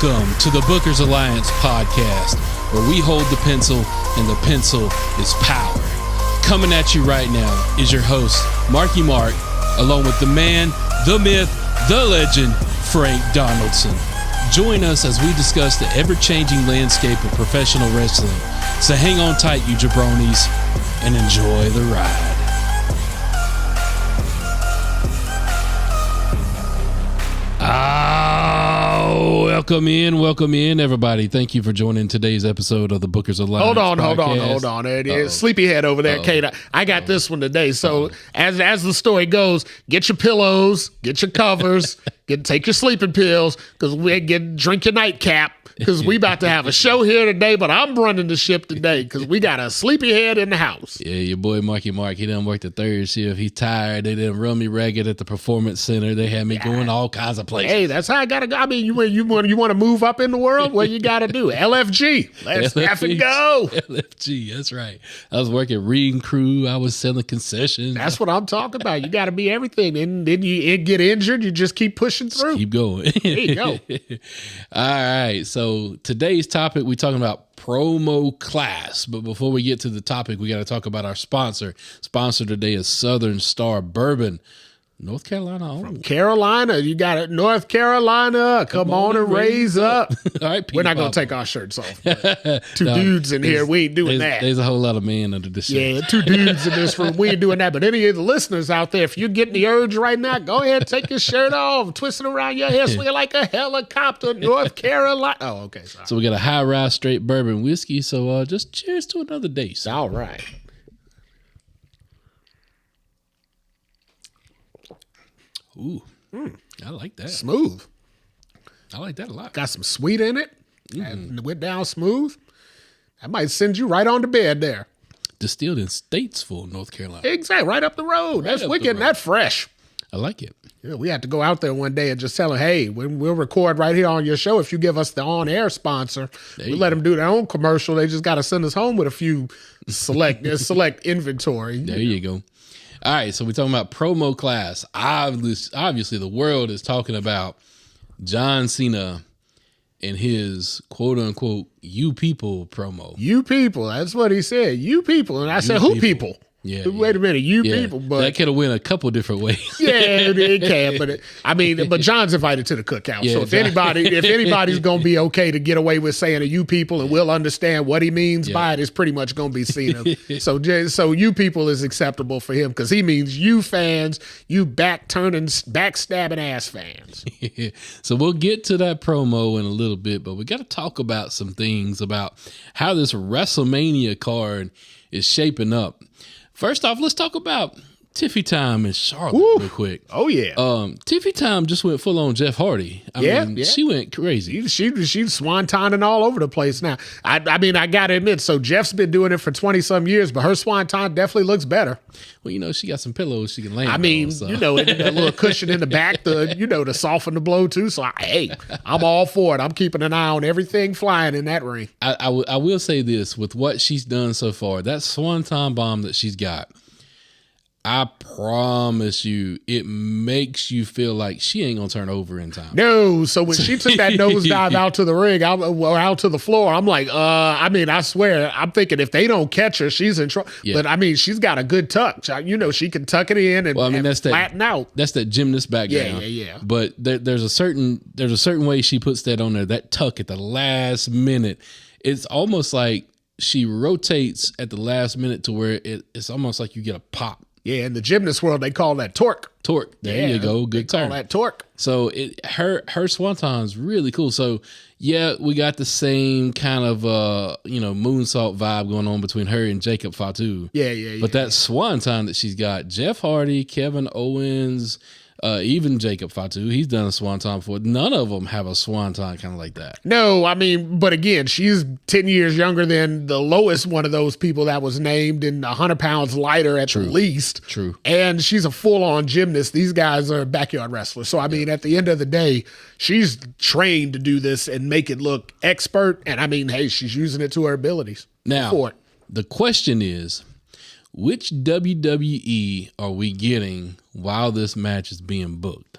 Welcome to the Bookers Alliance podcast, where we hold the pencil and the pencil is power. Coming at you right now is your host, Marky Mark, along with the man, the myth, the legend, Frank Donaldson. Join us as we discuss the ever-changing landscape of professional wrestling. So hang on tight, you jabronis, and enjoy the ride. Welcome in, everybody. Thank you for joining today's episode of the Bookers Alliance. Hold on. Sleepyhead over there, Kate. I got this one today. So as the story goes, get your pillows, get your covers, take your sleeping pills, because drink your nightcap. Because we about to have a show here today, but I'm running the ship today because we got a sleepyhead in the house. Yeah, your boy Marky Mark, he done worked the third shift. He's tired. They done run me ragged at the performance center. They had me going all kinds of places. Hey, that's how I gotta go. I mean, you want to move up in the world? What you gotta do? LFG. Let's have to go. LFG, that's right. I was working ring crew. I was selling concessions. That's what I'm talking about. You got to be everything. And then you get injured, you just keep pushing through. Just keep going. There you go. All right, so today's topic, we're talking about promo class. But before we get to the topic, we got to talk about our sponsor. Sponsor today is Southern Star Bourbon, North Carolina. From Carolina. You got it. North Carolina. Come on and raise up. All right, we're not going to take our shirts off. Two dudes in here. We ain't doing that. There's a whole lot of men under this shirt. Yeah, two dudes in this room. We ain't doing that. But any of the listeners out there, if you're getting the urge right now, go ahead, take your shirt off, twist it around your hair, swing it like a helicopter. North Carolina. Oh, okay. Sorry. So we got a high rise straight bourbon whiskey. So just cheers to another day. So. All right. Ooh, I like that. Smooth. I like that a lot. Got some sweet in it. And went down smooth. That might send you right on to bed there. Distilled in Statesville, North Carolina. Exactly. Right up the road. We're getting that fresh. I like it. Yeah, we had to go out there one day and just tell them, hey, we'll record right here on your show. If you give us the on-air sponsor, we let them do their own commercial. They just got to send us home with a few select inventory. There you go. All right, so we're talking about promo class. Obviously, the world is talking about John Cena and his quote-unquote "you people" promo. You people, that's what he said. You people. And I said, who people? Yeah. Wait a minute, people. But that could have went a couple different ways. Yeah, it can. But but John's invited to the cookout. Yeah, so if anybody's gonna be okay to get away with saying a "you people" and we'll understand what he means by it, it's pretty much gonna be Cena. so "you people" is acceptable for him because he means you fans, you backstabbing ass fans. So we'll get to that promo in a little bit, but we got to talk about some things about how this Wrestlemania card is shaping up. First off, let's talk about Tiffy Time in Charlotte real quick. Oh, yeah. Tiffy Time just went full on Jeff Hardy. I mean, she went crazy. She's swantoning all over the place now. I mean, I got to admit, so Jeff's been doing it for 20-some years, but her swanton definitely looks better. Well, she got some pillows she can land on. I mean, so. and a little cushion in the back to soften the blow, too. So, I'm all for it. I'm keeping an eye on everything flying in that ring. I will say this. With what she's done so far, that swanton bomb that she's got, I promise you, it makes you feel like she ain't gonna turn over in time. No, so when she took that nosedive out to the ring, out to the floor, I'm like, I swear, I'm thinking if they don't catch her, she's in trouble. Yeah. But I mean, she's got a good tuck. She can tuck it in and, flatten out. That's that gymnast background. Yeah. But there's a certain way she puts that on there. That tuck at the last minute, it's almost like she rotates at the last minute to where it's almost like you get a pop. Yeah, in the gymnast world, they call that torque. There you go. Good term. Call that torque. So her swanton's really cool. So yeah, we got the same kind of moonsault vibe going on between her and Jacob Fatu. Yeah. But that swanton that she's got, Jeff Hardy, Kevin Owens, even Jacob Fatu, he's done a swanton before. None of them have a swanton kind of like that. No, I mean, but again, she's 10 years younger than the lowest one of those people that was named and 100 pounds lighter at the least. True. And she's a full-on gymnast. These guys are backyard wrestlers. So, I mean, at the end of the day, she's trained to do this and make it look expert. And, I mean, hey, she's using it to her abilities. Now, the question is, which WWE are we getting while this match is being booked?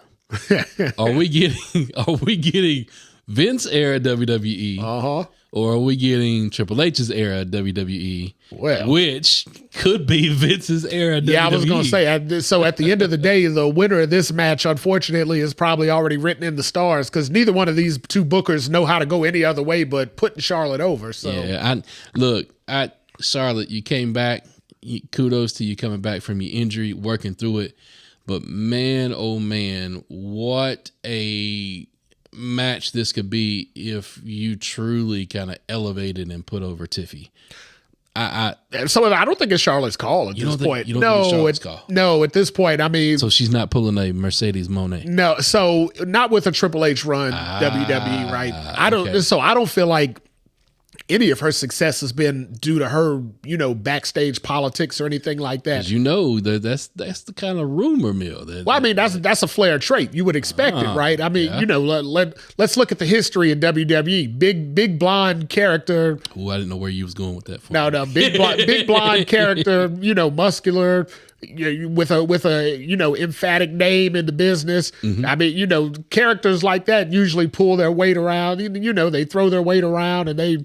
Are we getting Vince era WWE, or are we getting Triple H's era WWE? Well, which could be Vince's era WWE. Yeah, I was going to say, so at the end of the day, the winner of this match, unfortunately, is probably already written in the stars because neither one of these two bookers know how to go any other way but putting Charlotte over. So yeah, Charlotte, you came back. Kudos to you coming back from your injury, working through it. But man, oh man, what a match this could be if you truly kind of elevated and put over Tiffy. So I don't think it's Charlotte's call at this point. You don't think it's Charlotte's call? No, at this point, I mean, so she's not pulling a Mercedes Moné. No, so not with a Triple H run WWE, right? I don't. Okay. So I don't feel like any of her success has been due to her, backstage politics or anything like that. That's the kind of rumor mill. I mean, that's a Flair trait. You would expect it, right? I mean, let's look at the history of WWE. Big blonde character. Oh, I didn't know where you was going with that. No, big blonde character. Muscular. With a emphatic name in the business. Mm-hmm. I mean, characters like that usually pull their weight around. They throw their weight around and they,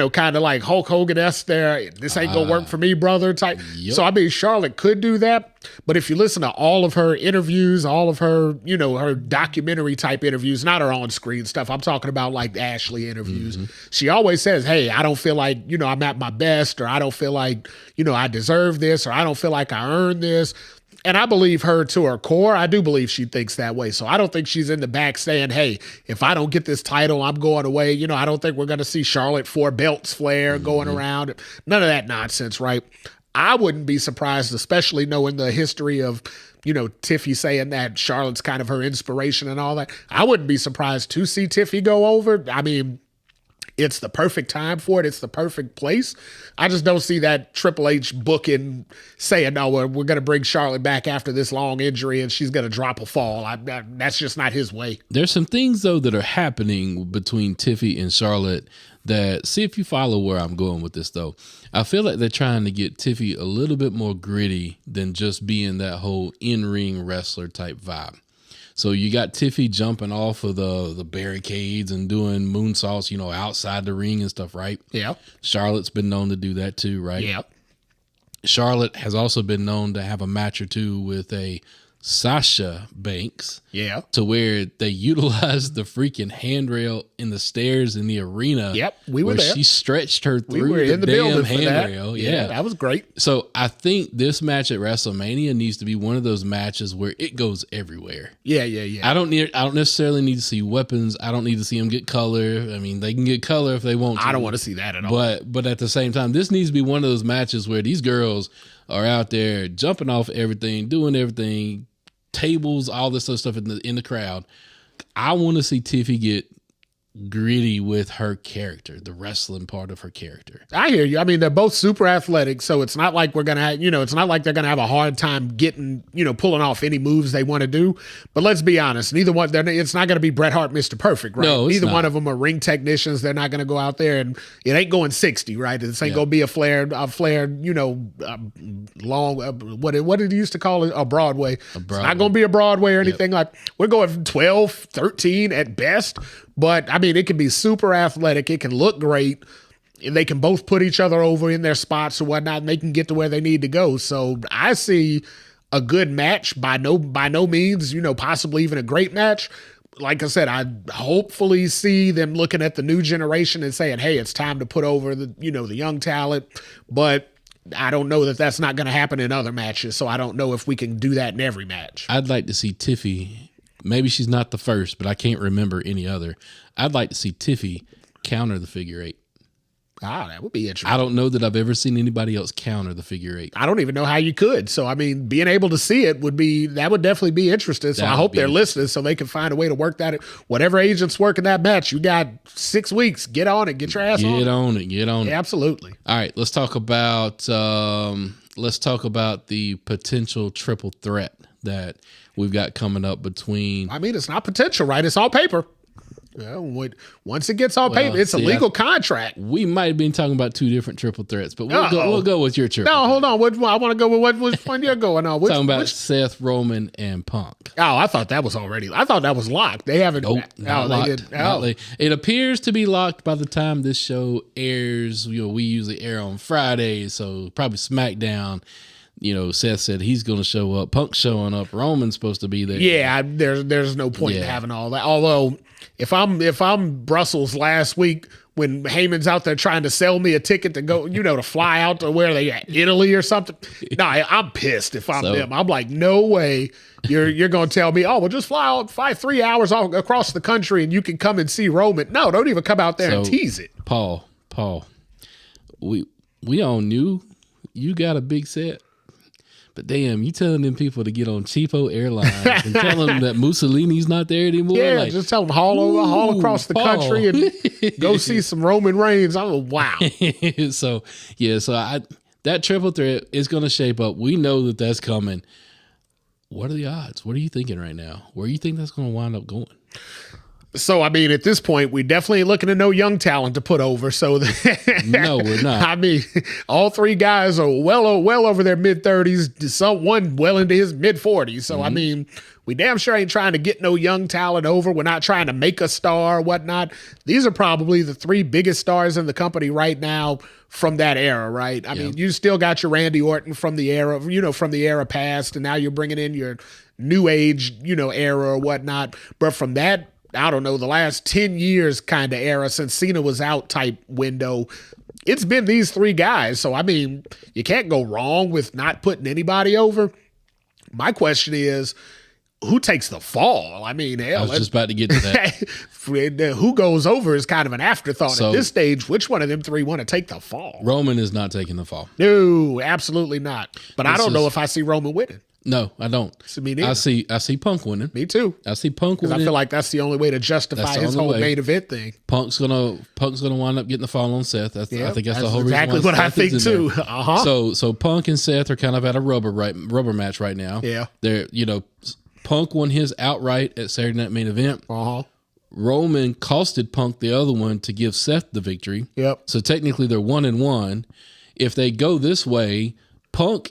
kind of like Hulk Hogan-esque there. This ain't gonna work for me, brother type. Yep. So I mean, Charlotte could do that. But if you listen to all of her interviews, all of her, her documentary type interviews, not her on-screen stuff, I'm talking about like Ashley interviews. Mm-hmm. She always says, hey, I don't feel like, I'm at my best, or I don't feel like, I deserve this, or I don't feel like I earned this. And I believe her to her core. I do believe she thinks that way. So I don't think she's in the back saying, hey, if I don't get this title, I'm going away. I don't think we're going to see Charlotte 4 belts Flair going around. None of that nonsense, right? I wouldn't be surprised, especially knowing the history of, Tiffy saying that Charlotte's kind of her inspiration and all that. I wouldn't be surprised to see Tiffy go over. I mean, it's the perfect time for it. It's the perfect place. I just don't see that Triple H booking saying, no, we're going to bring Charlotte back after this long injury and she's going to drop a fall. That's just not his way. There's some things, though, that are happening between Tiffy and Charlotte that, see if you follow where I'm going with this, though. I feel like they're trying to get Tiffy a little bit more gritty than just being that whole in-ring wrestler type vibe. So you got Tiffy jumping off of the barricades and doing moonsaults, outside the ring and stuff, right? Yeah. Charlotte's been known to do that too, right? Yeah. Charlotte has also been known to have a match or two with a Sasha Banks. Yeah. To where they utilized the freaking handrail in the stairs in the arena. Yep, we were there. She stretched her through we were in the building handrail. Yeah, that was great. So I think this match at WrestleMania needs to be one of those matches where it goes everywhere. Yeah. I don't necessarily need to see weapons. I don't need to see them get color. I mean, they can get color if they want to. I don't want to see that at all. But at the same time, this needs to be one of those matches where these girls are out there jumping off everything, doing everything, tables, all this other stuff in the crowd. I want to see Tiffy get gritty with her character, the wrestling part of her character. I hear you. I mean, they're both super athletic, so it's not like we're going to, it's not like they're going to have a hard time getting, pulling off any moves they want to do. But let's be honest, neither one, it's not going to be Bret Hart, Mr. Perfect, right? No, neither one of them are ring technicians. They're not going to go out there and it ain't going 60, right? This ain't going to be a Flair, long, what did he used to call it? A Broadway. It's not going to be a Broadway or anything like, we're going 12, 13 at best. But, I mean, it can be super athletic. It can look great. They can both put each other over in their spots or whatnot, and they can get to where they need to go. So I see a good match, by no means, possibly even a great match. Like I said, I hopefully see them looking at the new generation and saying, hey, it's time to put over the young talent. But I don't know that that's not going to happen in other matches. So I don't know if we can do that in every match. I'd like to see Tiffy. Maybe she's not the first, but I can't remember any other. I'd like to see Tiffy counter the figure 8. That would be interesting. I don't know that I've ever seen anybody else counter the figure 8. I don't even know how you could. So, I mean, being able to see it would definitely be interesting. So I hope they're listening so they can find a way to work that. Whatever agent's working that match, you got 6 weeks. Get on it. Get your ass on it. Get on it. Absolutely. All right, let's talk about the potential triple threat that we've got coming up between. I mean, it's not potential, right? It's all paper. Well, once it gets on paper, it's a legal contract. We might have been talking about two different triple threats, but we'll go with your triple. No, hold on. I want to go with which one you're going on. Talking about Seth, Roman, and Punk. Oh, I thought that was locked. They haven't. Nope, not locked. It appears to be locked by the time this show airs. We usually air on Fridays, so probably SmackDown. Seth said he's going to show up. Punk's showing up. Roman's supposed to be there. Yeah, there's no point in having all that. Although, if I'm Brussels last week when Heyman's out there trying to sell me a ticket to go, to fly out to where they at, Italy or something. No, I'm pissed if I'm them. I'm like, no way you're going to tell me, oh, well, just fly 3 hours across the country and you can come and see Roman. No, don't even come out there and tease it. Paul, we all knew you got a big set. But damn, you telling them people to get on cheapo airlines and telling them that Mussolini's not there anymore? Yeah, just tell them haul across the country and go see some Roman Reigns. Wow. So that triple threat is going to shape up. We know that that's coming. What are the odds? What are you thinking right now? Where do you think that's going to wind up going? So, at this point, we definitely looking at no young talent to put over. So, no, we're not. All three guys are well over their mid-30s, one well into his mid-40s. So, we damn sure ain't trying to get no young talent over. We're not trying to make a star or whatnot. These are probably the three biggest stars in the company right now from that era, right? You still got your Randy Orton from the era past, and now you're bringing in your new age, era or whatnot. But from that, I don't know, the last 10 years kind of era since Cena was out type window, it's been these three guys. So, you can't go wrong with not putting anybody over. My question is, who takes the fall? I was just about to get to that. Who goes over is kind of an afterthought at this stage. Which one of them three want to take the fall? Roman is not taking the fall. No, absolutely not. But I don't know if I see Roman winning. No, I don't. Me neither. I see Punk winning. Me too. I see Punk winning. I feel like that's the only way to justify his whole main event thing. Punk's gonna wind up getting the fall on Seth. I think that's the whole exactly reason. What I think too. So Punk and Seth are kind of at a rubber match right now. Yeah. They're Punk won his outright at Saturday Night Main Event. Roman costed Punk the other one to give Seth the victory. Yep. So technically they're 1-1. If they go this way,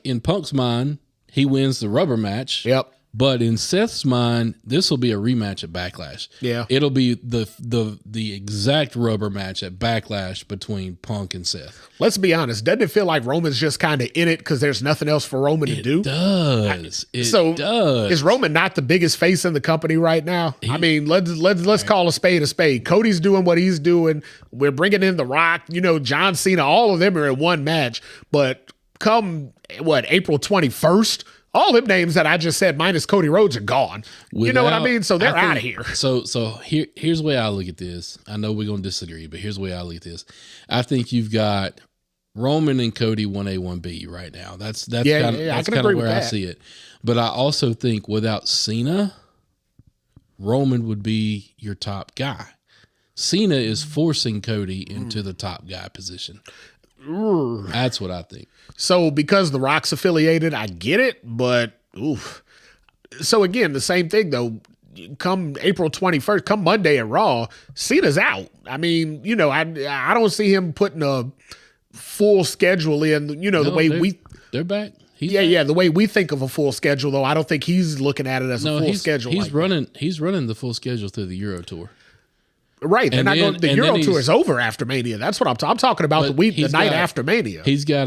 in Punk's mind, he wins the rubber match. Yep. But in Seth's mind, this will be a rematch at Backlash. Yeah. It'll be the exact rubber match at Backlash between Punk and Seth. Let's be honest. Doesn't it feel like Roman's just kind of in it because there's nothing else for Roman to do? It does. Is Roman not the biggest face in the company right now? Let's call a spade a spade. Cody's doing what he's doing. We're bringing in The Rock. John Cena. All of them are in one match. But come April 21st, all them names that I just said minus Cody Rhodes are gone. You know what I mean? So they're out of here. So here's the way I look at this. I know we're going to disagree, but here's the way I look at this. I think you've got Roman and Cody 1A, 1B right now. That's kind of where I see it. But I also think without Cena, Roman would be your top guy. Cena is forcing Cody into the top guy position. That's what I think. So because The Rock's affiliated, I get it, but oof. So again, the same thing though. Come April 21st, come Monday at Raw, Cena's out. I don't see him putting a full schedule in. The way they're back. The way we think of a full schedule though, I don't think he's looking at it as a full schedule. He's running the full schedule through the Euro Tour. Right, the Euro Tour is over after Mania. That's what I'm talking about. The night after Mania. He's got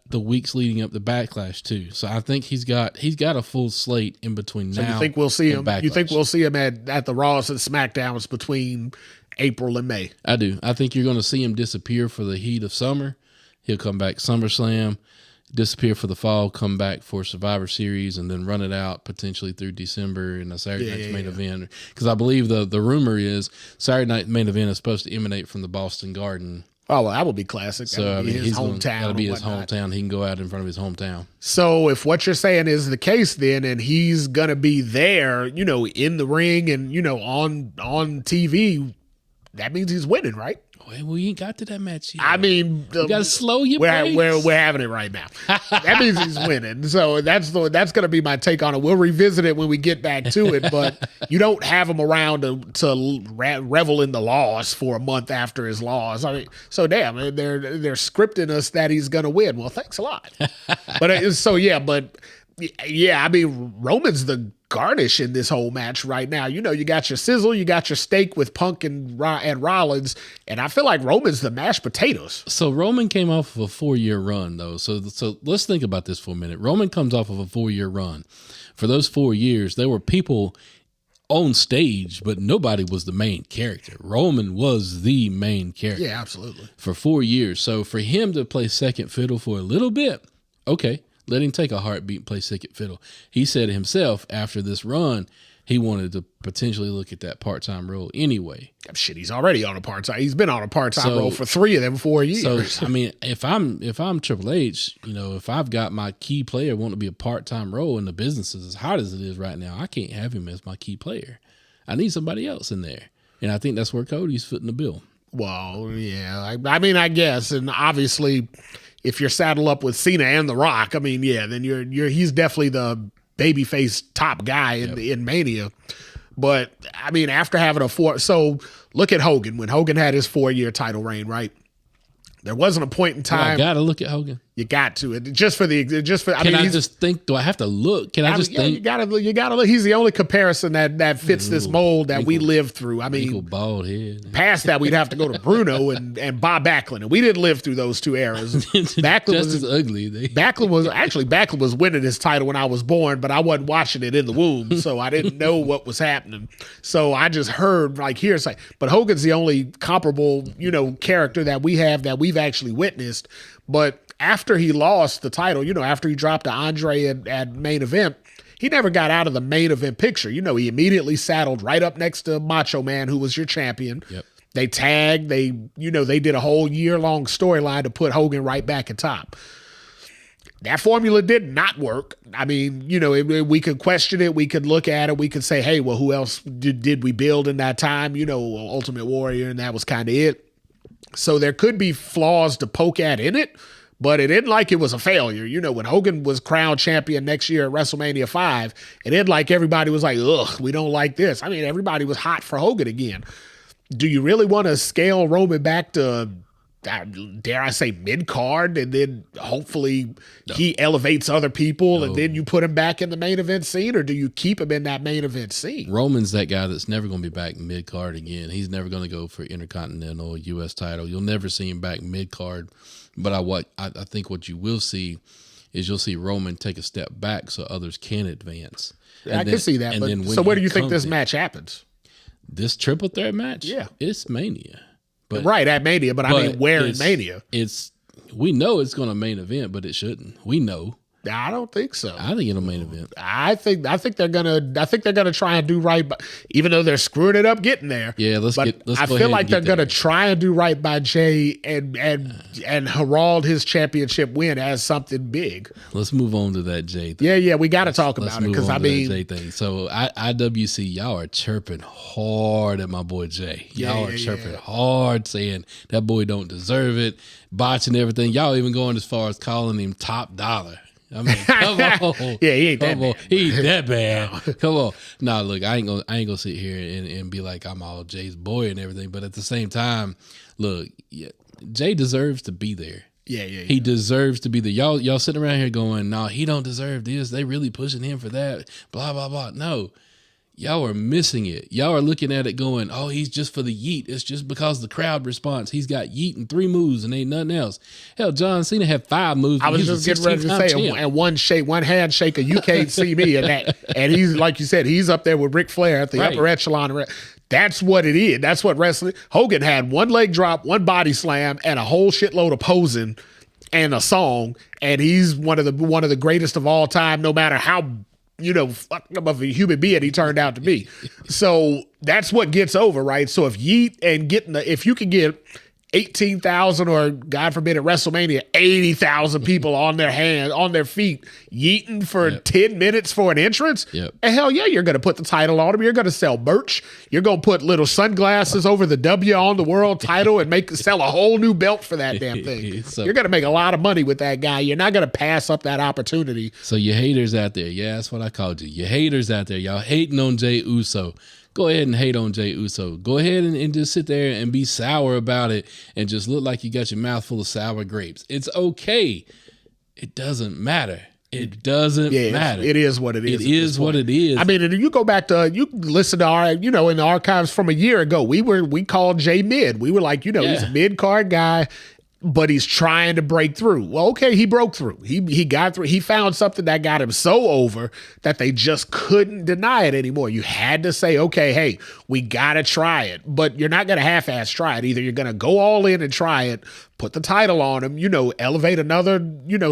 the weeks leading up to Backlash too. So I think he's got a full slate in between now. So you think we'll see him? Backlash. You think we'll see him at the Raws and SmackDowns between April and May? I do. I think you're going to see him disappear for the heat of summer. He'll come back SummerSlam, disappear for the fall, come back for Survivor Series, and then run it out potentially through December in a Saturday Night's Main Event. Because I believe the rumor is Saturday Night Main Event is supposed to emanate from the Boston Garden. Oh, well, that would be classic. So his hometown. That'll be his hometown. He can go out in front of his hometown. So if what you're saying is the case, then, and he's gonna be there, in the ring and on TV, that means he's winning, right? Well, we ain't got to that match yet. I mean, you got to slow your we're pace. we're having it right now. That means he's winning. So that's going to be my take on it. We'll revisit it when we get back to it. But you don't have him around to revel in the loss for a month after his loss. I mean, so damn, they're scripting us that he's going to win. Well, thanks a lot. But I mean, Roman's the garnish in this whole match right now. You got your sizzle, you got your steak with Punk and Rollins, and I feel like Roman's the mashed potatoes. So Roman came off of a 4-year run, though. So let's think about this for a minute. Roman comes off of a 4-year run. For those 4 years, there were people on stage, but nobody was the main character. Roman was the main character. Yeah, absolutely. For 4 years. So for him to play second fiddle for a little bit, okay, let him take a heartbeat and play second fiddle. He said himself after this run, he wanted to potentially look at that part-time role anyway. Shit, he's already on a part-time. He's been on a part-time role for 3 of them 4 years. So, I mean, if I'm Triple H, if I've got my key player wanting to be a part-time role in the business as hot as it is right now, I can't have him as my key player. I need somebody else in there. And I think that's where Cody's footing the bill. Well, yeah. I mean, I guess. And obviously, if you're saddled up with Cena and The Rock, I mean, yeah, then he's definitely the babyface top guy in Mania. But I mean, after having so look at Hogan. When Hogan had his 4-year title reign, right? There wasn't a point in time. I gotta look at Hogan. You got to it just for. I Can I just think? Do I have to look? Can I just think? You gotta look. He's the only comparison that fits this mold that we live through. I mean, bald head. Past that, we'd have to go to Bruno and Bob Backlund, and we didn't live through those 2 eras. Backlund just as ugly. Backlund was winning his title when I was born, but I wasn't watching it in the womb, so I didn't know what was happening. So I just heard hearsay. But Hogan's the only comparable, character that we have that we've actually witnessed. But after he lost the title, after he dropped to Andre at main event, he never got out of the main event picture. He immediately saddled right up next to Macho Man, who was your champion. Yep. They tagged, they did a whole year-long storyline to put Hogan right back at top. That formula did not work. I mean, we could question it. We could look at it. We could say, hey, well, who else did we build in that time? Ultimate Warrior, and that was kind of it. So there could be flaws to poke at in it, but it isn't like it was a failure. When Hogan was crowned champion next year at WrestleMania 5, it isn't like everybody was like, ugh, we don't like this. I mean, everybody was hot for Hogan again. Do you really want to scale Roman back to, dare I say, mid-card, and then hopefully he elevates other people, and then you put him back in the main event scene, or do you keep him in that main event scene? Roman's that guy that's never going to be back mid-card again. He's never going to go for Intercontinental or U.S. title. You'll never see him back mid-card. But I think what you will see is you'll see Roman take a step back so others can advance. I can see that. So where do you think this match happens? This triple threat match? Yeah. It's Mania. But, right, at Mania, but I mean, where in Mania? We know it's going to main event, but it shouldn't. We know. I don't think so. I think it'll main event. I think they're gonna try and do right, even though they're screwing it up getting there. Yeah, I feel like they're gonna try and do right by Jay and herald his championship win as something big. Let's move on to that Jay thing. Yeah, we got to talk about it because I mean, Jay thing. So IWC, y'all are chirping hard at my boy Jay. Y'all are chirping hard, saying that boy don't deserve it, botching everything. Y'all even going as far as calling him top dollar. I mean, come on. Yeah, he ain't that bad. He ain't that bad. Come on. Nah, look, I ain't gonna sit here and be like I'm all Jay's boy and everything. But at the same time, look, Jay deserves to be there. Yeah. He deserves to be there. Y'all sitting around here going, no, he don't deserve this. They really pushing him for that. Blah, blah, blah. No. Y'all are missing it. Y'all are looking at it going, oh, he's just for the yeet. It's just because of the crowd response. He's got yeet and 3 moves and ain't nothing else. Hell, John Cena had 5 moves. I was just getting ready to say, and one handshaker, you can't see me in that. And he's, like you said, he's up there with Ric Flair at the upper echelon. That's what it is. That's what wrestling. Hogan had 1 leg drop, 1 body slam, and a whole shitload of posing and a song. And he's one of the greatest of all time, no matter how fucked up of a human being he turned out to be. So that's what gets over, right? So if Yeet and if you can get 18,000 or God forbid at WrestleMania, 80,000 people on their feet, yeeting for 10 minutes for an entrance. Yep. And hell yeah, you're going to put the title on them. You're going to sell merch. You're going to put little sunglasses over the W on the world title and sell a whole new belt for that damn thing. So, you're going to make a lot of money with that guy. You're not going to pass up that opportunity. So you haters out there, yeah, that's what I called you. You haters out there, y'all hating on Jey Uso. Go ahead and hate on Jey Uso. Go ahead and just sit there and be sour about it and just look like you got your mouth full of sour grapes. It's okay. It doesn't matter. It doesn't matter. It is what it is. It is what it is. I mean, and you go back to, you listen to our, in the archives from a year ago, we called Jey mid. We were like, he's a mid-card guy, but he's trying to break through. Well, okay, he broke through. He got through. He found something that got him so over that they just couldn't deny it anymore. You had to say, okay, hey, we got to try it. But you're not going to half-ass try it. Either you're going to go all in and try it, put the title on him, elevate another,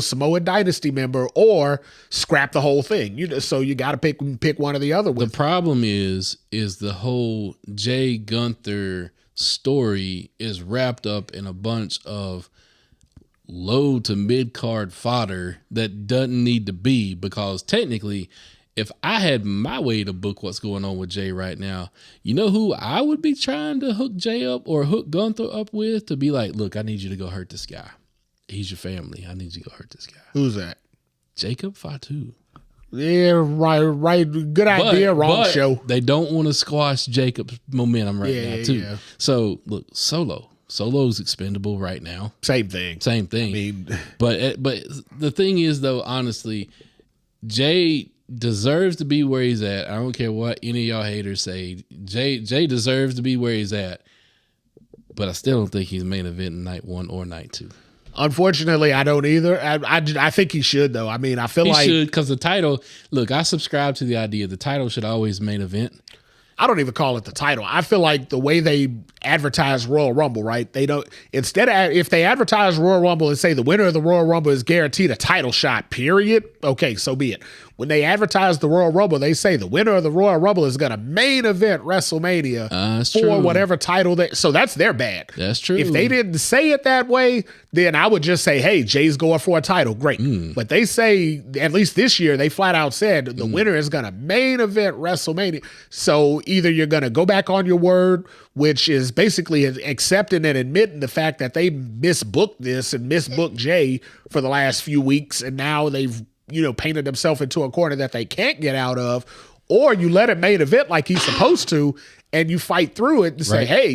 Samoan Dynasty member, or scrap the whole thing. So you got to pick one or the other. The problem is the whole Jay Gunther story is wrapped up in a bunch of low to mid card fodder that doesn't need to be, because technically if I had my way to book what's going on with Jay right now, you know who I would be trying to hook Jay up or hook Gunther up with, to be like, look, I need you to go hurt this guy. He's your family. I need you to go hurt this guy. Who's that? Jacob Fatu. Yeah, right. Good idea. Wrong show. They don't want to squash Jacob's momentum now, too. Yeah. So, look, Solo's expendable right now. Same thing. I mean, but the thing is, though, honestly, Jay deserves to be where he's at. I don't care what any of y'all haters say. Jay deserves to be where he's at, but I still don't think he's main event in night 1 or night 2. Unfortunately, I don't either. I think he should, though. I mean, I feel like he should, because the title. Look, I subscribe to the idea the title should always main event. I don't even call it the title. I feel like the way they advertise Royal Rumble, right? They don't, instead of, if they advertise Royal Rumble and say the winner of the Royal Rumble is guaranteed a title shot, period. Okay, so be it. When they advertise the Royal Rumble, they say the winner of the Royal Rumble is going to main event WrestleMania for whatever title so that's their bad. That's true. If they didn't say it that way, then I would just say, hey, Jay's going for a title. Great. But they say, at least this year, they flat out said the winner is going to main event WrestleMania. So either you're going to go back on your word, which is basically accepting and admitting the fact that they misbooked this and misbooked Jay for the last few weeks, and now they've painted themselves into a corner that they can't get out of, or you let him main event like he's supposed to, and you fight through it and say, hey,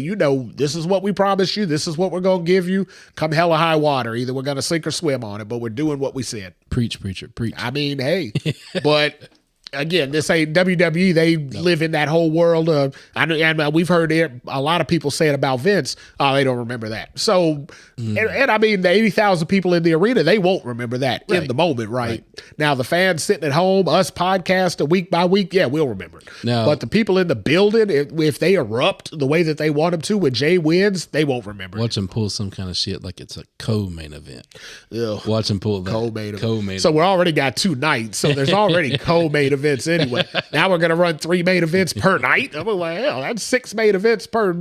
this is what we promised you. This is what we're going to give you. Come hell or high water. Either we're going to sink or swim on it, but we're doing what we said. Preach, preacher, preach. I mean, hey, but again, this ain't WWE. They live in that whole world of, and we've heard a lot of people say it about Vince. Oh, they don't remember that. So, and I mean, the 80,000 people in the arena, they won't remember that in the moment, right? Now, the fans sitting at home, us podcasting week by week, yeah, we'll remember it. No. But the people in the building, if they erupt the way that they want them to when Jay wins, they won't remember. Watch them pull some kind of shit like it's a co-main event. Ugh. Watch them pull that. Co-main event. So we already got 2 nights. So there's already co-main events anyway. Now we're gonna run 3 main events per night. I'm like, hell, that's 6 main events per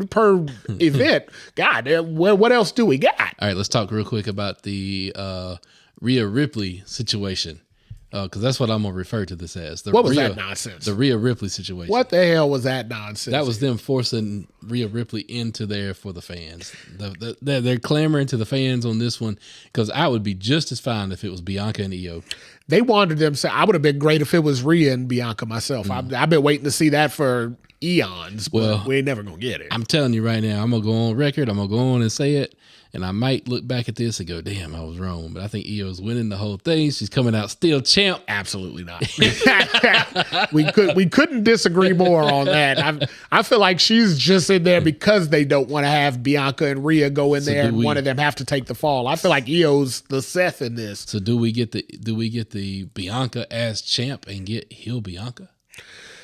event. God, what else do we got? All right, let's talk real quick about the Rhea Ripley situation, because that's what I'm gonna refer to this as. What was that nonsense? The Rhea Ripley situation. What the hell was that nonsense? That was them forcing Rhea Ripley into there for the fans. They're clamoring to the fans on this one, because I would be just as fine if it was Bianca and Io. They wanted them to say, I would have been great if it was Rhea and Bianca myself. I've been waiting to see that for eons, but we ain't never going to get it. I'm telling you right now, I'm going to go on record. I'm going to go on and say it. And I might look back at this and go, damn, I was wrong. But I think Io's winning the whole thing. She's coming out still champ. Absolutely not. we couldn't disagree more on that. I feel like she's just in there because they don't want to have Bianca and Rhea go in there and one of them have to take the fall. I feel like Io's the Seth in this. So do we get the Bianca as champ and get heel Bianca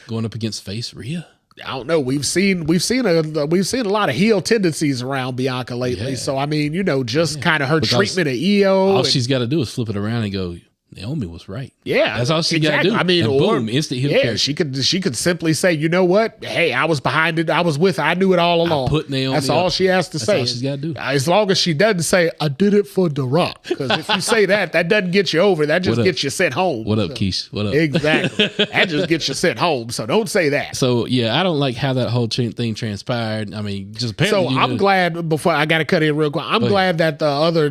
going up against face Rhea? I don't know. We've seen a lot of heel tendencies around Bianca lately. Yeah. So I mean, just kind of her treatment of Io. All she's got to do is flip it around and go, Naomi was right. Yeah, that's all she got to do. I mean, and boom, instant heel character. She could simply say, you know what? Hey, I was behind it. I was with. I knew it all along. Put Naomi. That's all she has to say. That's all she's got to do. As long as she doesn't say, I did it for The Rock, because if you say that doesn't get you over. That just gets you sent home. What up, Keish? What up? Exactly. That just gets you sent home. So don't say that. So yeah, I don't like how that whole thing transpired. I mean, just apparently. So I'm glad. Before I got to cut in real quick, I'm glad that the other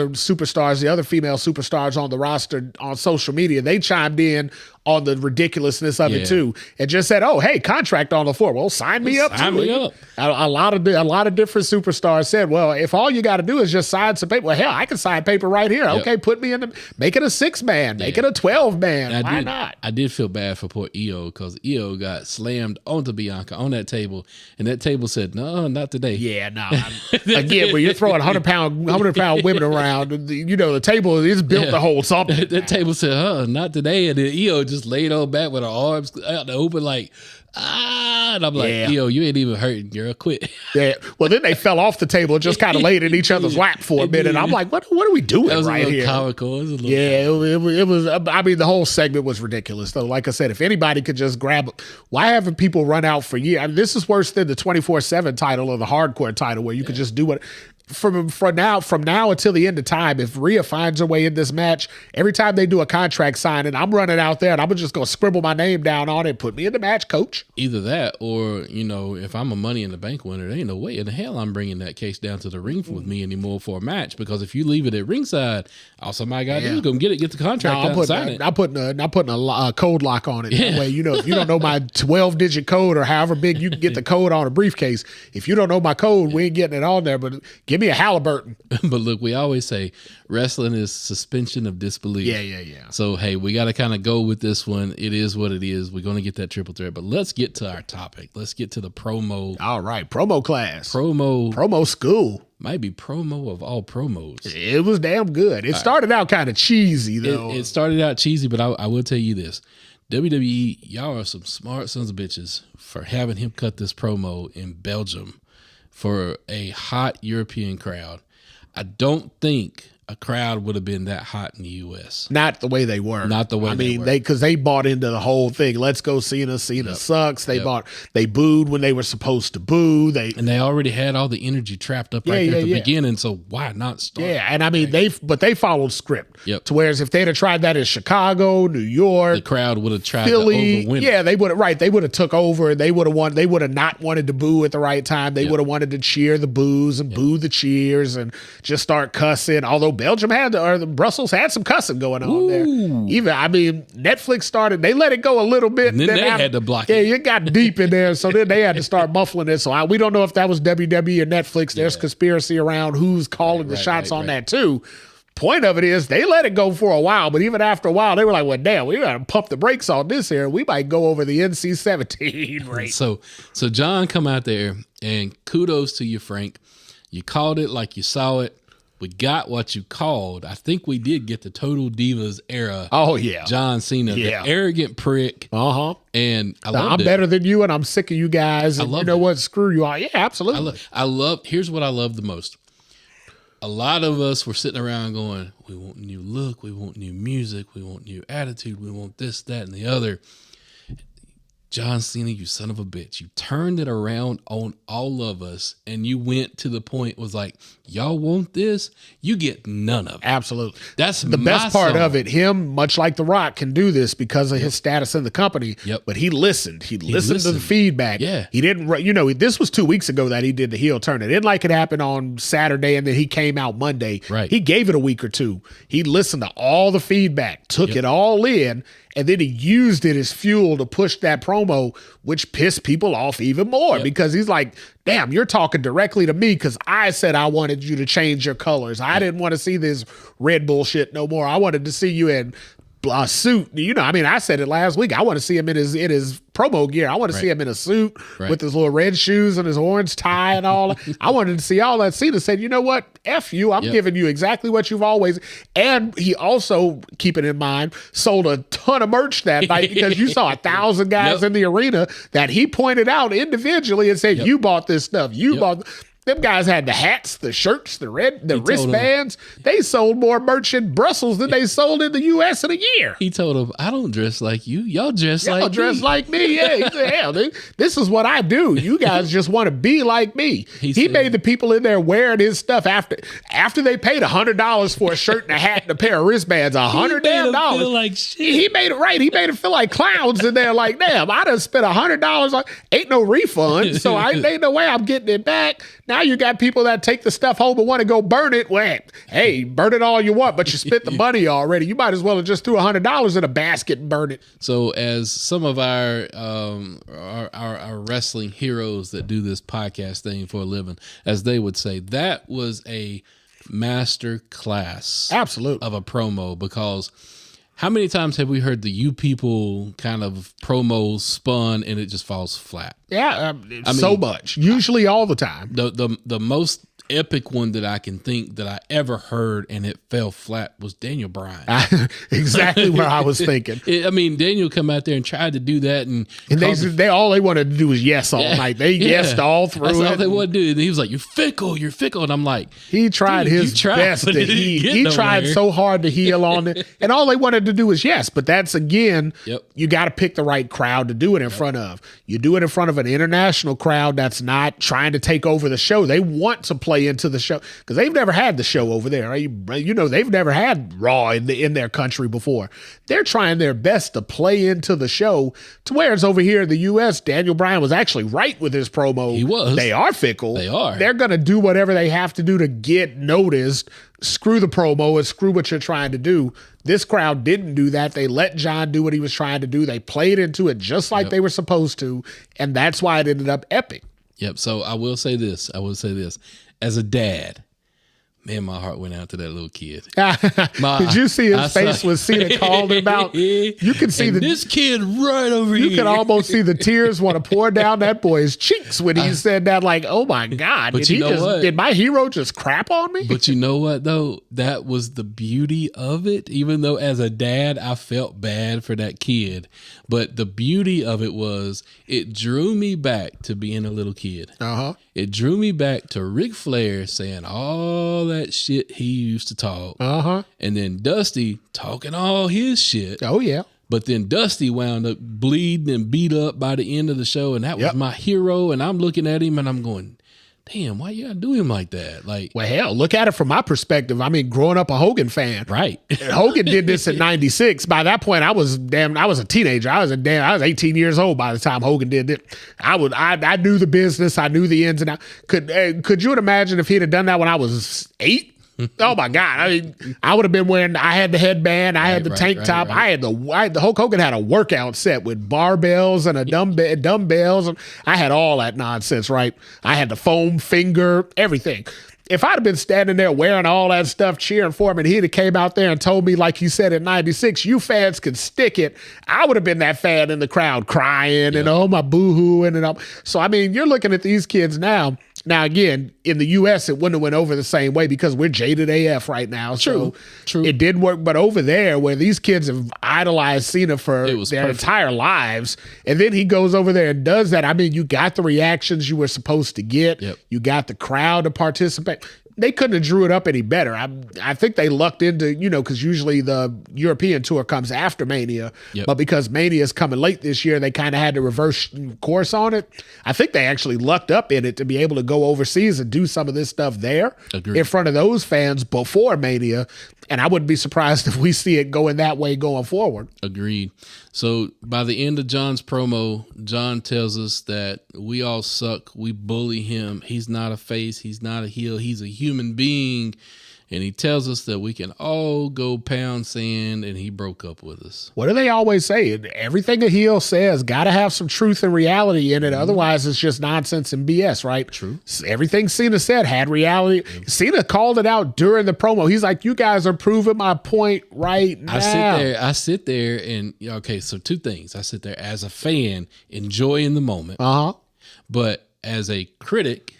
superstars, the other female superstars on the roster on social media, they chimed in on the ridiculousness of it too, and just said, "Oh, hey, contract on the floor. Well, sign me up." Sign me up. A lot of different superstars said, "Well, if all you got to do is just sign some paper, well, hell, I can sign paper right here. Okay, put me in make it a 6-man, make it a 12-man. Why not?" I did feel bad for poor Io, because Io got slammed onto Bianca on that table, and that table said, "No, not today." Yeah, no. Again, when you're throwing 100-pound women around, you know the table is built to hold something. That table said, "Not today," and then Io just laid on back with her arms out the open, like, and I'm like, Io, you ain't even hurting, girl. Quit. Yeah. Well, then they fell off the table and just kind of laid in each other's lap for a minute. I'm like, what are we doing right here? Comical. It was. I mean, the whole segment was ridiculous. Though, like I said, if anybody could just grab, why haven't people run out for years? I mean, this is worse than the 24/7 title or the hardcore title, where you could just do what. From now until the end of time, if Rhea finds her way in this match, every time they do a contract signing, I'm running out there and I'm just going to scribble my name down on it, put me in the match, coach. Either that, or, if I'm a Money in the Bank winner, there ain't no way in the hell I'm bringing that case down to the ring with me anymore for a match, because if you leave it at ringside, all somebody got to do is go get the contract out and sign it. I'm putting a code lock on it. That way, if you don't know my 12-digit code or however big you can get the code on a briefcase, if you don't know my code, we ain't getting it on there, but give me a Halliburton. But look, we always say wrestling is suspension of disbelief. Yeah. So, hey, we got to kind of go with this one. It is what it is. We're going to get that triple threat, but let's get to our topic. Let's get to the promo. All right. Promo class. Promo school. Might be promo of all promos. It was damn good. It started out kind of cheesy, though. It started out cheesy, but I will tell you this. WWE, y'all are some smart sons of bitches for having him cut this promo in Belgium for a hot European crowd. I don't think a crowd would have been that hot in the U.S. Not the way they were. I mean, because they bought into the whole thing. Let's go Cena. Cena sucks. They booed when they were supposed to boo. And they already had all the energy trapped up there at the beginning. So why not start? Yeah, and I mean they followed script. Yep. To whereas if they'd have tried that in Chicago, New York, the crowd would have tried Philly, to overwin. Yeah, they would have They would have took over, and they would have won. They would have not wanted to boo at the right time. They would have wanted to cheer the boos and boo the cheers and just start cussing. Although Belgium Brussels had some cussing going on there. Netflix started, they let it go a little bit. And then they had to block it. Yeah, it got deep in there. So then they had to start muffling it. So we don't know if that was WWE or Netflix. There's conspiracy around who's calling the shots on that too. Point of it is they let it go for a while, but even after a while, they were like, well, damn, we got to pump the brakes on this here. We might go over the NC-17 rate. So John come out there, and kudos to you, Frank. You called it like you saw it. We got what you called. I think we did get the Total Divas era. Oh, yeah. John Cena, the arrogant prick. Uh-huh. And I'm better than you, and I'm sick of you guys. And you know what? Screw you all. Yeah, absolutely. Here's what I love the most. A lot of us were sitting around going, we want new look, we want new music, we want new attitude, we want this, that, and the other. John Cena, you son of a bitch. You turned it around on all of us, and you went to the point was like, y'all want this? You get none of it. Absolutely. That's the best part of it. Him, much like The Rock, can do this because of his status in the company. Yep. But he listened. He listened to the feedback. Yeah. He didn't, this was 2 weeks ago that he did the heel turn. It didn't like it happened on Saturday and then he came out Monday. Right. He gave it a week or two. He listened to all the feedback, took it all in, and then he used it as fuel to push that promo, which pissed people off even more because he's like, damn, you're talking directly to me because I said I wanted you to change your colors. I didn't want to see this red bullshit no more. I wanted to see you in a suit. I said it last week. I want to see him in his promo gear. I want to see him in a suit with his little red shoes and his orange tie and all. I wanted to see all that. Cena said, you know what? F you. I'm giving you exactly what you've always. And he also, keeping in mind, sold a ton of merch that night because you saw 1,000 guys in the arena that he pointed out individually and said, you bought this stuff. You bought. Them guys had the hats, the shirts, the wristbands. They sold more merch in Brussels than they sold in the U.S. in a year. He told him, I don't dress like you. Y'all dress like me. Yeah. He said, hell, dude, this is what I do. You guys just want to be like me. He made the people in there wearing his stuff after they paid $100 for a shirt and a hat and a pair of wristbands. $100 damn dollars. Like shit. He made it right. He made it feel like clowns in there. Like, damn, I done spent $100. Ain't no refund, so ain't no way I'm getting it back. Now you got people that take the stuff home and want to go burn it. Well, hey, burn it all you want, but you spent the money already. You might as well have just threw $100 in a basket and burned it. So, as some of our wrestling heroes that do this podcast thing for a living, as they would say, that was a master class, absolutely, of a promo. Because how many times have we heard the "you people" kind of promos spun and it just falls flat? Yeah, so much. Usually, all the time. The most epic one that I can think that I ever heard and it fell flat was Daniel Bryan. Exactly where I was thinking. Daniel come out there and tried to do that, and they all they wanted to do was yes all night. They yesed all through. That's all they wanted to do. And he was like, "You're fickle, and I'm like, he tried his best to heal. He tried so hard to heal on it, and all they wanted to do was yes. But that's again, you got to pick the right crowd to do it in front of. You do it in front of an international crowd that's not trying to take over the show. They want to play into the show because they've never had the show over there. You know, they've never had Raw in their country before. They're trying their best to play into the show to where it's over here in the U.S. Daniel Bryan was actually right with his promo. He was. They are fickle. They are. They're going to do whatever they have to do to get noticed. Screw the promo and screw what you're trying to do. This crowd didn't do that. They let John do what he was trying to do. They played into it just like they were supposed to, and that's why it ended up epic. Yep. So I will say this. As a dad, man, my heart went out to that little kid. Did you see his face when Cena called him out? You can see this kid right over here. You can almost see the tears want to pour down that boy's cheeks when he said that. Like, oh my God, did my hero just crap on me? But you know what though? That was the beauty of it. Even though as a dad, I felt bad for that kid, but the beauty of it was it drew me back to being a little kid. It drew me back to Ric Flair saying all that shit he used to talk. And then Dusty talking all his shit. Oh, yeah. But then Dusty wound up bleeding and beat up by the end of the show. And that was my hero. And I'm looking at him and I'm going, damn, why you gotta do him like that? Like, well, hell, look at it from my perspective. I mean, growing up a Hogan fan, right? Hogan did this in '96. By that point, I was a teenager. I was 18 years old by the time Hogan did it. I knew the business. I knew the ins and outs. Could you imagine if he'd have done that when I was 8? Oh my God! I mean, I would have been wearing. I had the headband. I had the tank top. Right. The Hulk Hogan had a workout set with barbells and a dumbbells, and I had all that nonsense. Right? I had the foam finger, everything. If I'd have been standing there wearing all that stuff, cheering for him, and he'd have came out there and told me, like he said in '96, you fans can stick it, I would have been that fan in the crowd crying and oh my boo-hooing and all. So I mean, you're looking at these kids now. Now, again, in the U.S., it wouldn't have went over the same way because we're jaded AF right now. True. It did work. But over there, where these kids have idolized Cena for their entire lives, and then he goes over there and does that. I mean, you got the reactions you were supposed to get. You got the crowd to participate. They couldn't have drew it up any better. I think they lucked into, because usually the European tour comes after Mania. But because Mania is coming late this year, they kind of had to reverse course on it. I think they actually lucked up in it to be able to go overseas and do some of this stuff there in front of those fans before Mania. And I wouldn't be surprised if we see it going that way going forward. Agreed. So by the end of John's promo, John tells us that we all suck. We bully him. He's not a face. He's not a heel. He's a human being. And he tells us that we can all go pound sand, and he broke up with us. What do they always say? Everything a heel says got to have some truth and reality in it. Otherwise, it's just nonsense and BS, right? True. Everything Cena said had reality. Cena called it out during the promo. He's like, you guys are proving my point right now. I sit there and, okay, so two things. I sit there as a fan, enjoying the moment. But as a critic,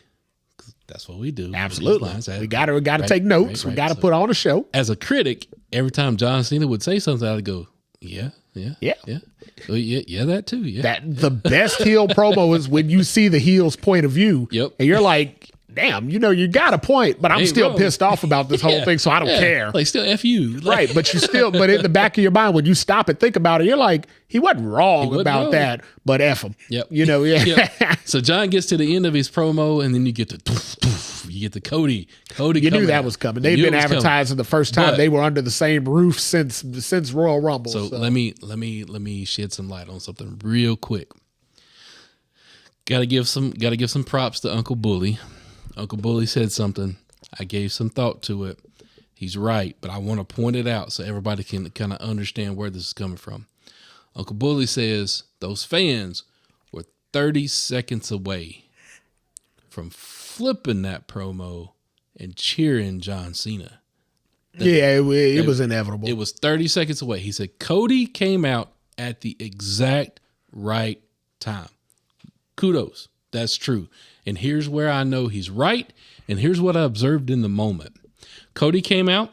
that's what we do. Absolutely. We got to take notes. We got to put on a show. As a critic, every time John Cena would say something, I'd go, yeah. That too. Yeah. The best heel promo is when you see the heel's point of view. Yep. And you're like, damn, you got a point, but I'm still pissed off about this whole thing, so I don't care. Like, still F you. Right, but but in the back of your mind, when you stop and think about it, you're like, he wasn't wrong about that, but F him. Yep. Yep. So John gets to the end of his promo, and then you get the Cody. You knew that was coming. They've been advertising the first time they were under the same roof since Royal Rumble. So let me shed some light on something real quick. Gotta give some props to Uncle Bully. Uncle Bully said something. I gave some thought to it. He's right, but I want to point it out so everybody can kind of understand where this is coming from. Uncle Bully says those fans were 30 seconds away from flipping that promo and cheering John Cena. It was inevitable. It was 30 seconds away. He said Cody came out at the exact right time. Kudos. That's true. And here's where I know he's right. And here's what I observed in the moment. Cody came out.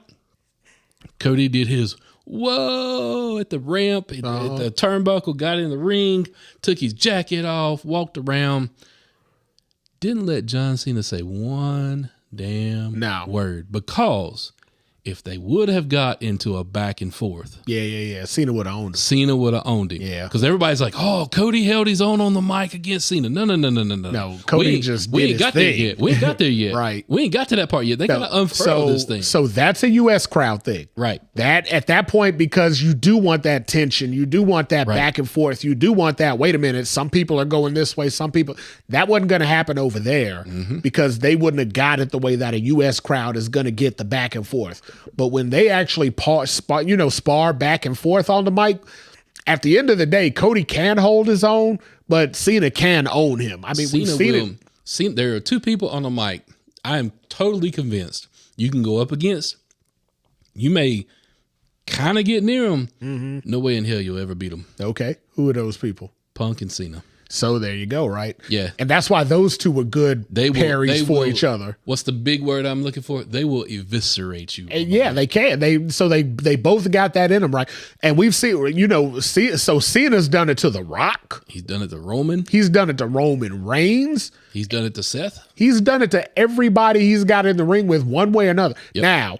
Cody did his whoa at the ramp, at the turnbuckle, got in the ring, took his jacket off, walked around. Didn't let John Cena say one damn word, because if they would have got into a back and forth. Cena would have owned him. Cena would have owned him. Yeah. Because everybody's like, oh, Cody held his own on the mic against Cena. No. No, Cody we ain't got there yet. We ain't got there yet. Right. We ain't got to that part yet. They got to unfurl this thing. So that's a U.S. crowd thing. Right. That at that point, because you do want that tension. You do want that back and forth. You do want that, wait a minute, some people are going this way. Some people, that wasn't going to happen over there because they wouldn't have got it the way that a U.S. crowd is going to get the back and forth. But when they actually spar back and forth on the mic, at the end of the day, Cody can hold his own, but Cena can own him. I mean, we've seen it. There are two people on the mic. I am totally convinced you can go up against. You may kind of get near them. No way in hell you'll ever beat them. Okay. Who are those people? Punk and Cena. So there you go, right? Yeah. And that's why those two were good parries for each other. What's the big word I'm looking for? They will eviscerate you. Yeah, they can. They both got that in them, right? And we've seen, so Cena's done it to The Rock. He's done it to Roman. He's done it to Roman Reigns. He's done it to Seth. He's done it to everybody he's got in the ring with one way or another. Yep. Now,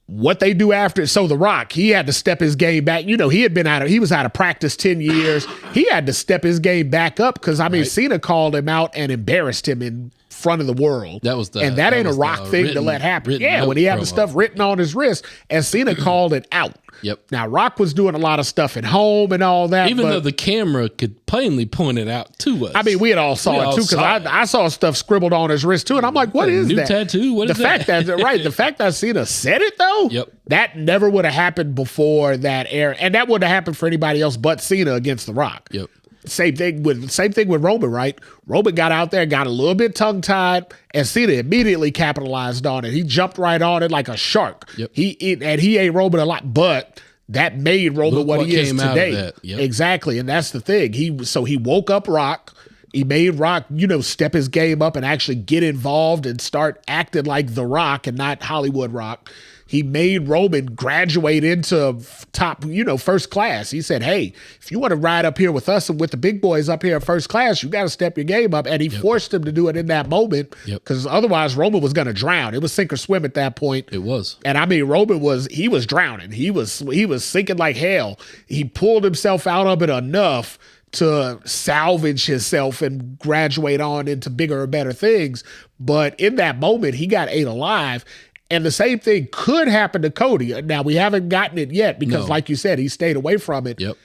what they do after, so The Rock, he had to step his game back. He was out of practice 10 years. He had to step his game back up because, Cena called him out and embarrassed him in front of the world. And that ain't a Rock thing to let happen. Yeah, when he had the stuff written on his wrist, and Cena called it out. Yep. Now, Rock was doing a lot of stuff at home and all that. Even though the camera could plainly point it out to us. I mean, we had all saw it too, because I saw stuff scribbled on his wrist too, and I'm like, what is that? New tattoo? What is that? The fact that Cena said it though, that never would have happened before that era, and that wouldn't have happened for anybody else but Cena against The Rock. Yep. Same thing with Roman, right? Roman got out there, got a little bit tongue-tied, and Cena immediately capitalized on it. He jumped right on it like a shark. Yep. He ate Roman a lot, but that made Roman what he is today. Yep. Exactly, and that's the thing. He woke up Rock. He made Rock, step his game up and actually get involved and start acting like The Rock and not Hollywood Rock. He made Roman graduate into top, first class. He said, hey, if you want to ride up here with us and with the big boys up here at first class, you got to step your game up. And he forced him to do it in that moment because otherwise Roman was going to drown. It was sink or swim at that point. It was. And Roman was drowning. He was sinking like hell. He pulled himself out of it enough to salvage himself and graduate on into bigger and better things. But in that moment, he got ate alive. And the same thing could happen to Cody. Now, we haven't gotten it yet because, like you said, he stayed away from it. Yep.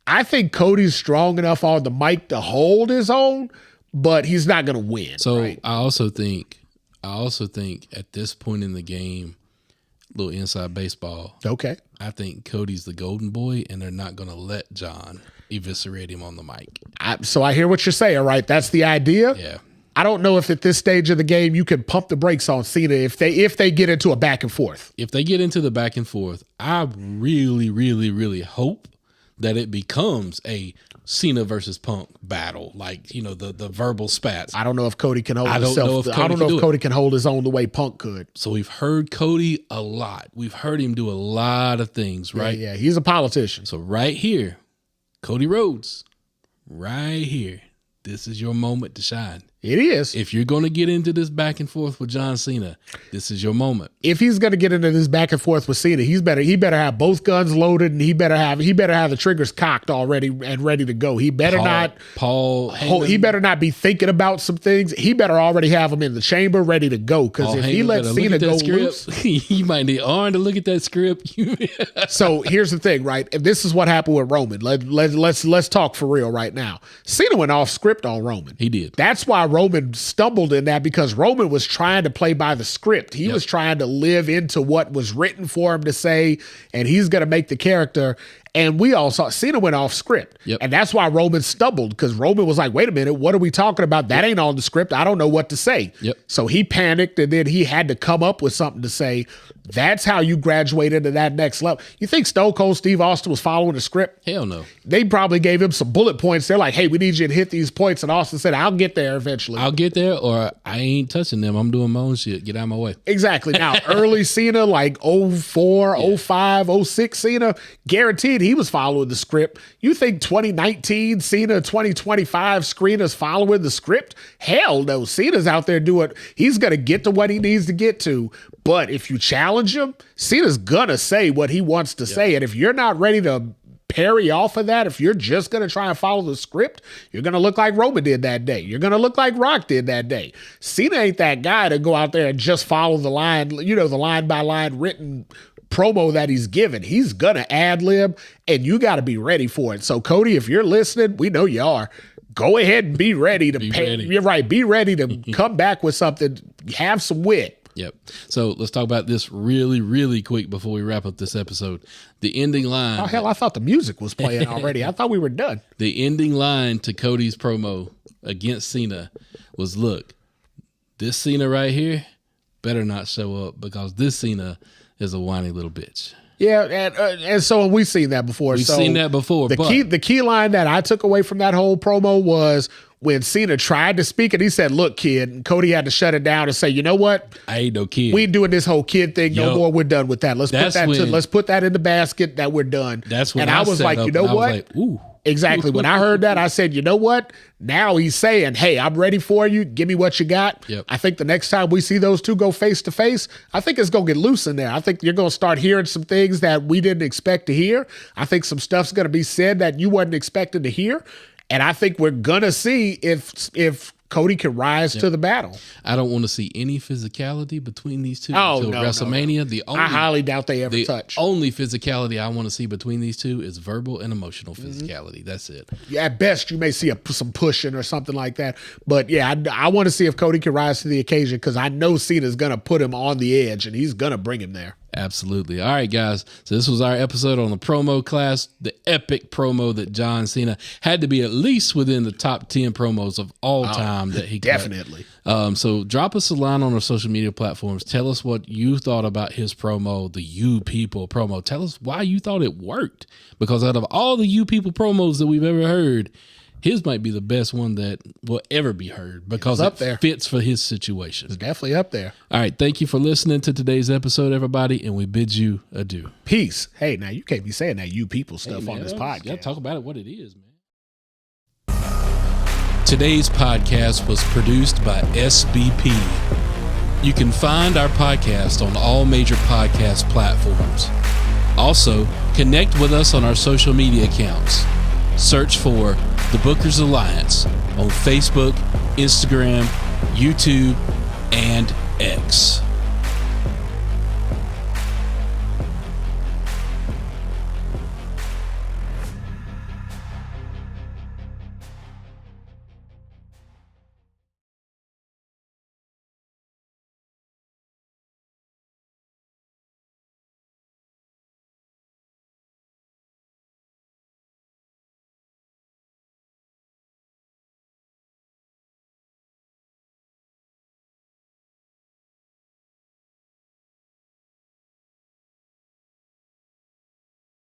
I think Cody's strong enough on the mic to hold his own, but he's not going to win. So right? I also think at this point in the game, little inside baseball. Okay. I think Cody's the golden boy, and they're not going to let John eviscerate him on the mic. So I hear what you're saying, right? That's the idea. Yeah. I don't know if at this stage of the game you can pump the brakes on Cena if they get into a back and forth. If they get into the back and forth, I really, really, really hope that it becomes a Cena versus Punk battle, like the verbal spats. I don't know if Cody can hold himself. I don't know if Cody can hold his own the way Punk could. So we've heard Cody a lot. We've heard him do a lot of things, right? Yeah, he's a politician. So right here, Cody Rhodes, right here. This is your moment to shine. It is. If you're going to get into this back and forth with John Cena, this is your moment. If he's going to get into this back and forth with Cena, he better have both guns loaded, and he better have the triggers cocked already and ready to go. He better he better not be thinking about some things. He better already have them in the chamber ready to go. Because if he lets Cena go loose, he might need Arn to look at that script. So here's the thing, right? And this is what happened with Roman. Let's talk for real right now. Cena went off script on Roman. He did. That's why Roman stumbled in that, because Roman was trying to play by the script. He was trying to live into what was written for him to say, and he's going to make the character. And we all saw Cena went off script. Yep. And that's why Roman stumbled, because Roman was like, wait a minute, what are we talking about? That ain't on the script. I don't know what to say. Yep. So he panicked, and then he had to come up with something to say. That's how you graduate into that next level. You think Stone Cold Steve Austin was following the script? Hell no. They probably gave him some bullet points. They're like, hey, we need you to hit these points. And Austin said, I'll get there eventually. I'll get there, or I ain't touching them. I'm doing my own shit. Get out of my way. Exactly. Now, early Cena, like 04, 05, 06 Cena, guaranteed he was following the script. You think 2019 Cena, 2025 Cena's following the script? Hell no. Cena's out there doing, he's going to get to what he needs to get to. But if you challenge him, Cena's going to say what he wants to say. And if you're not ready to parry off of that, if you're just going to try and follow the script, you're going to look like Roman did that day. You're going to look like Rock did that day. Cena ain't that guy to go out there and just follow the line, the line by line written promo that he's given. He's going to ad lib, and you got to be ready for it. So Cody, if you're listening, we know you are. Go ahead and be ready to You're right. Be ready to come back with something. Have some wit. Yep. So let's talk about this really, really quick before we wrap up this episode. The ending line. Oh, hell, I thought the music was playing already. I thought we were done. The ending line to Cody's promo against Cena was, look, this Cena right here better not show up, because this Cena is a whiny little bitch. Yeah, and so we've seen that before. We've seen that before. The key line that I took away from that whole promo was when Cena tried to speak and he said, look, kid, and Cody had to shut it down and say, you know what? I ain't no kid. We ain't doing this whole kid thing no more. We're done with that. Let's put that in the basket that we're done. That's when I was like, you know what? Like, ooh. Exactly. When I heard that, I said, you know what? Now he's saying, hey, I'm ready for you. Give me what you got. Yep. I think the next time we see those two go face to face, I think it's going to get loose in there. I think you're going to start hearing some things that we didn't expect to hear. I think some stuff's going to be said that you wasn't expecting to hear. And I think we're going to see if Cody can rise to the battle. I don't want to see any physicality between these two until WrestleMania. No. I highly doubt they ever touch. The only physicality I want to see between these two is verbal and emotional physicality. That's it. Yeah, at best, you may see some pushing or something like that. But yeah, I want to see if Cody can rise to the occasion, because I know Cena's going to put him on the edge, and he's going to bring him there. Absolutely. All right, guys. So this was our episode on the promo class, the epic promo that John Cena had to be at least within the top 10 promos of all time that he definitely. So drop us a line on our social media platforms. Tell us what you thought about his promo, the You People promo. Tell us why you thought it worked, because out of all the You People promos that we've ever heard, his might be the best one that will ever be heard, because it fits for his situation. It's definitely up there. All right. Thank you for listening to today's episode, everybody, and we bid you adieu. Peace. Hey, now you can't be saying that You People stuff on this podcast. You got to talk about it what it is, man. Today's podcast was produced by SBP. You can find our podcast on all major podcast platforms. Also, connect with us on our social media accounts. Search for The Bookers Alliance on Facebook, Instagram, YouTube, and X.